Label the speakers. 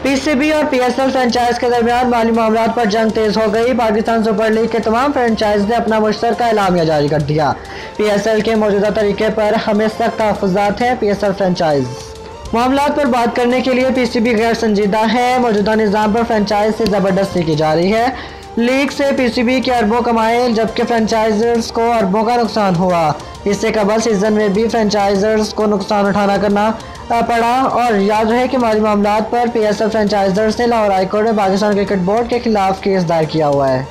Speaker 1: PCB और PSL franchise के दरमियान माली मामलात पर जंग तेज हो गई। पाकिस्तान सुपर लीग के तमाम फ्रेंचाइज ने अपना मुश्तरका एलामिया जारी कर दिया। पीएसएल के मौजूदा तरीके पर हमें सख्त तहफ़्फ़ुज़ात हैं। पीएसएल फ्रेंचाइज मामलात पर बात करने के लिए पीसीबी गैर संजीदा है। मौजूदा निज़ाम पर फ्रेंचाइज से ज़बरदस्ती की जा रही है। लीग से पीसीबी के अरबों कमाए, जबकि फ्रेंचाइजर्स को अरबों का नुकसान हुआ। इससे कबल सीजन में भी फ्रेंचाइजर्स को नुकसान उठाना करना पड़ा। और याद रहे कि माली मामलात पर पीएसएल फ्रेंचाइजर्स ने लाहौर हाई कोर्ट में पाकिस्तान क्रिकेट बोर्ड के खिलाफ केस दायर किया हुआ है।